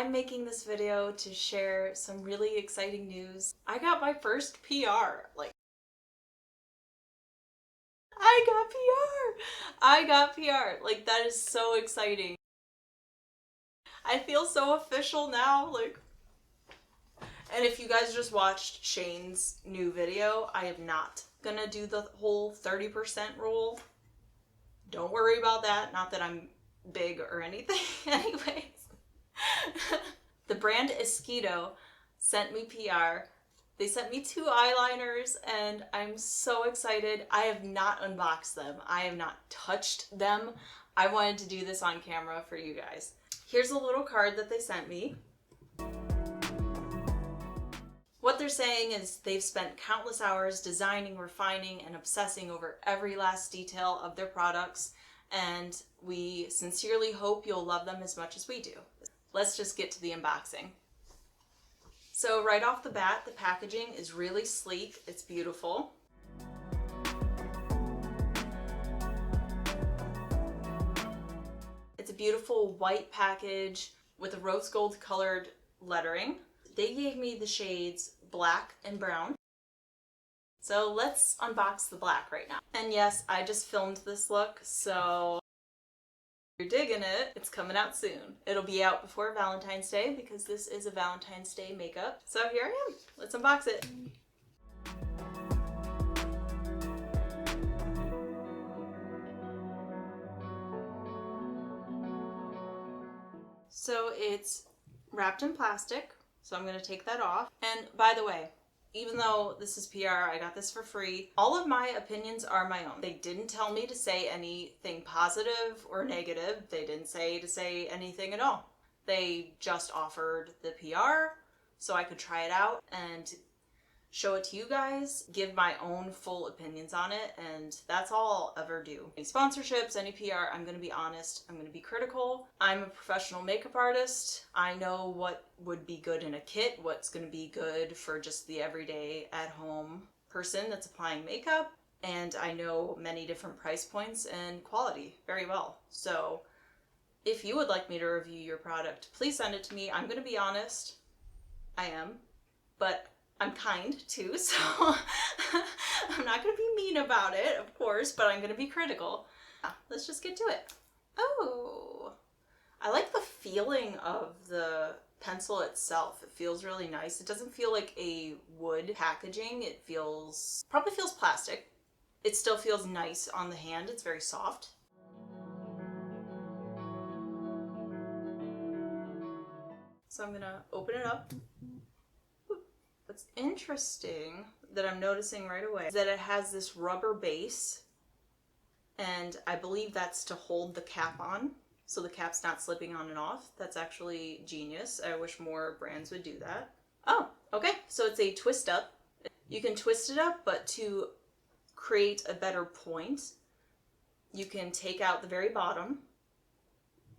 I'm making this video to share some really exciting news. I got my first PR. I got PR. That is so exciting. I feel so official now. And if you guys just watched Shane's new video, I am not gonna do the whole 30% rule. Don't worry about that. Not that I'm big or anything. Anyways. The brand Esqido sent me PR. They sent me 2 eyeliners and I'm so excited. I have not unboxed them. I have not touched them. I wanted to do this on camera for you guys. Here's a little card that they sent me. What they're saying is they've spent countless hours designing, refining, and obsessing over every last detail of their products, and we sincerely hope you'll love them as much as we do. Let's just get to the unboxing. So right off the bat, the packaging is really sleek. It's beautiful. It's a beautiful white package with a rose gold colored lettering. They gave me the shades black and brown. So let's unbox the black right now. And yes, I just filmed this look, so if you're digging it, it's coming out soon. It'll be out before Valentine's Day because this is a Valentine's Day makeup. So here I am. Let's unbox it. So it's wrapped in plastic, so I'm going to take that off. And by the way, even though this is PR, I got this for free. All of my opinions are my own. They didn't tell me to say anything positive or negative. They didn't say to say anything at all. They just offered the PR so I could try it out and show it to you guys, give my own full opinions on it, and that's all I'll ever do. Any sponsorships, any PR, I'm gonna be honest, I'm gonna be critical. I'm a professional makeup artist. I know what would be good in a kit, what's gonna be good for just the everyday at-home person that's applying makeup, and I know many different price points and quality very well. So if you would like me to review your product, please send it to me. I'm gonna be honest, I am, but I'm kind too, so I'm not going to be mean about it, of course, but I'm going to be critical. Let's just get to it. Oh, I like the feeling of the pencil itself. It feels really nice. It doesn't feel like a wood packaging. It probably feels plastic. It still feels nice on the hand. It's very soft. So I'm going to open it up. What's interesting that I'm noticing right away is that it has this rubber base, and I believe that's to hold the cap on, so the cap's not slipping on and off. That's actually genius. I wish more brands would do that. Oh, okay, so it's a twist up. You can twist it up, but to create a better point, you can take out the very bottom,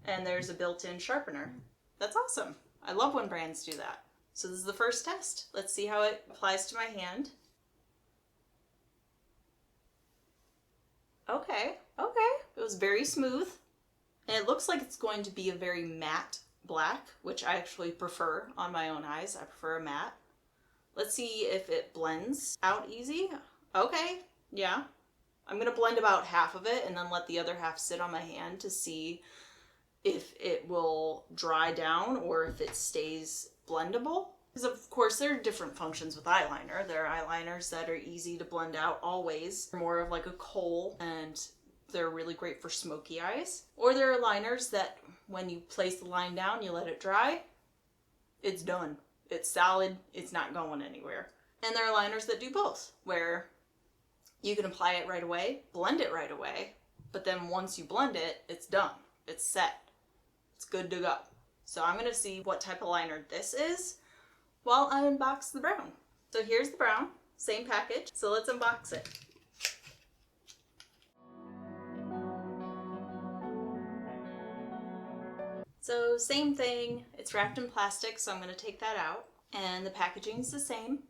and there's a built-in sharpener. That's awesome. I love when brands do that. So this is the first test. Let's see how it applies to my hand. Okay. It was very smooth. And it looks like it's going to be a very matte black, which I actually prefer on my own eyes. I prefer a matte. Let's see if it blends out easy. Okay, yeah. I'm gonna blend about half of it and then let the other half sit on my hand to see if it will dry down or if it stays blendable. Because of course there are different functions with eyeliner. There are eyeliners that are easy to blend out always, more of like a kohl, and they're really great for smoky eyes. Or there are liners that when you place the line down, you let it dry, it's done. It's solid, it's not going anywhere. And there are liners that do both, where you can apply it right away, blend it right away, but then once you blend it, it's done. It's set. It's good to go. So I'm gonna see what type of liner this is while I unbox the brown. So here's the brown, same package. So let's unbox it. So same thing, it's wrapped in plastic, so I'm gonna take that out. And the packaging's the same.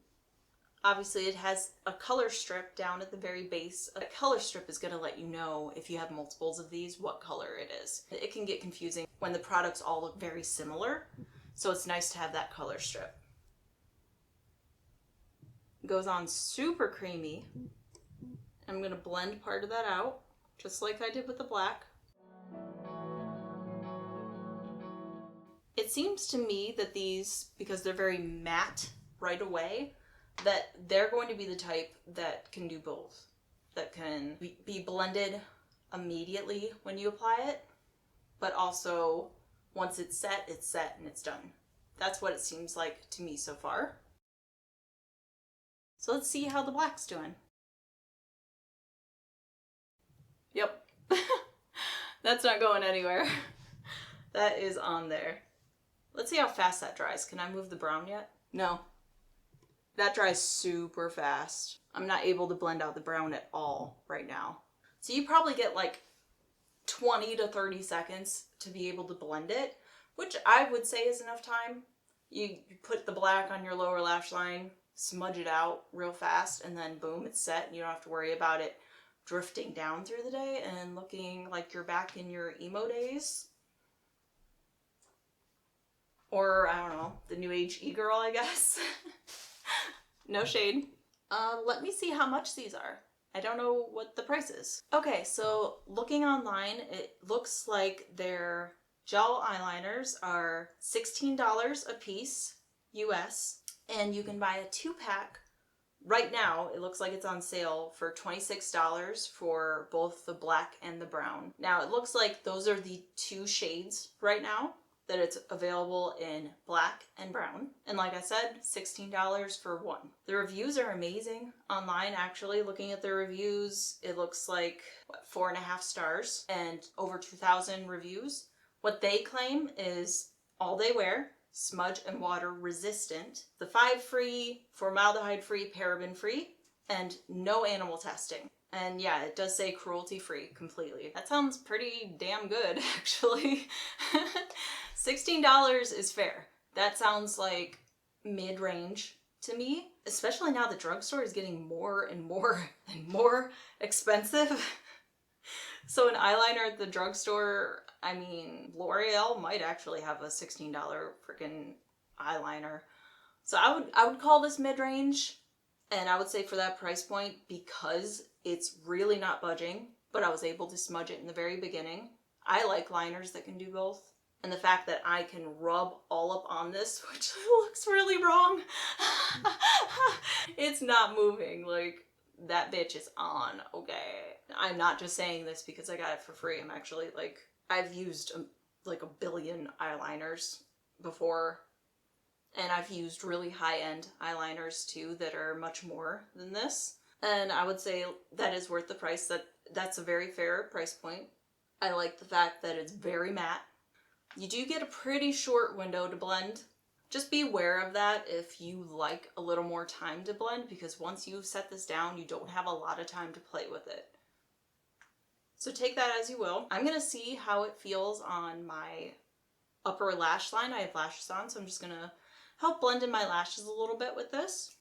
Obviously it has a color strip down at the very base. A color strip is going to let you know if you have multiples of these what color it is. It can get confusing when the products all look very similar. So it's nice to have that color strip. It goes on super creamy. I'm going to blend part of that out, just like I did with the black. It seems to me that these, because they're very matte right away, that they're going to be the type that can do both. That can be blended immediately when you apply it, but also once it's set and it's done. That's what it seems like to me so far. So let's see how the black's doing. Yep. That's not going anywhere. That is on there. Let's see how fast that dries. Can I move the brown yet? No. That dries super fast. I'm not able to blend out the brown at all right now. So you probably get like 20 to 30 seconds to be able to blend it, which I would say is enough time. You put the black on your lower lash line, smudge it out real fast, and then boom, it's set, and you don't have to worry about it drifting down through the day and looking like you're back in your emo days. Or, I don't know, the new age e-girl, I guess. No shade. Let me see how much these are. I don't know what the price is. Okay, so looking online, it looks like their gel eyeliners are $16 a piece, US, and you can buy a 2-pack. Right now, it looks like it's on sale for $26 for both the black and the brown. Now, it looks like those are the 2 shades right now that it's available in black and brown. And like I said, $16 for one. The reviews are amazing online, actually. Looking at the reviews, it looks like, 4.5 stars and over 2,000 reviews. What they claim is all day wear, smudge and water resistant, the 5-free, formaldehyde-free, paraben-free, and no animal testing. And yeah, it does say cruelty-free completely. That sounds pretty damn good, actually. $16 is fair. That sounds like mid-range to me, especially now the drugstore is getting more and more and more expensive. So an eyeliner at the drugstore, I mean, L'Oreal might actually have a $16 freaking eyeliner. So I would call this mid-range, and I would say for that price point, because it's really not budging, but I was able to smudge it in the very beginning. I like liners that can do both. And the fact that I can rub all up on this, which looks really wrong. It's not moving. Like, that bitch is on, okay? I'm not just saying this because I got it for free. I'm actually, like, I've used like a billion eyeliners before. And I've used really high-end eyeliners too that are much more than this. And I would say that is worth the price. That's a very fair price point. I like the fact that it's very matte. You do get a pretty short window to blend. Just be aware of that if you like a little more time to blend, because once you've set this down, you don't have a lot of time to play with it. So take that as you will. I'm gonna see how it feels on my upper lash line. I have lashes on, so I'm just gonna help blend in my lashes a little bit with this.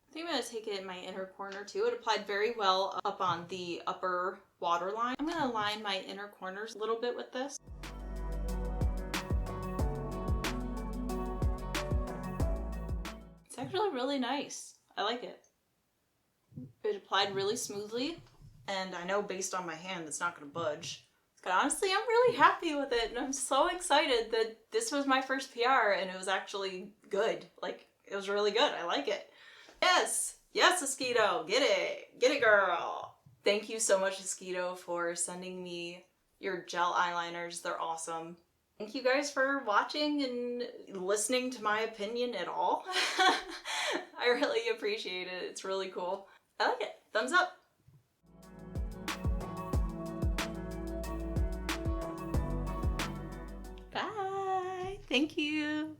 I think I'm going to take it in my inner corner too. It applied very well up on the upper waterline. I'm going to line my inner corners a little bit with this. It's actually really nice. I like it. It applied really smoothly, and I know based on my hand it's not going to budge. But honestly, I'm really happy with it, and I'm so excited that this was my first PR and it was actually good. Like, it was really good. I like it. Yes! Yes, Esqido! Get it! Get it, girl! Thank you so much, Esqido, for sending me your gel eyeliners. They're awesome. Thank you guys for watching and listening to my opinion at all. I really appreciate it. It's really cool. I like it. Thumbs up! Bye! Thank you!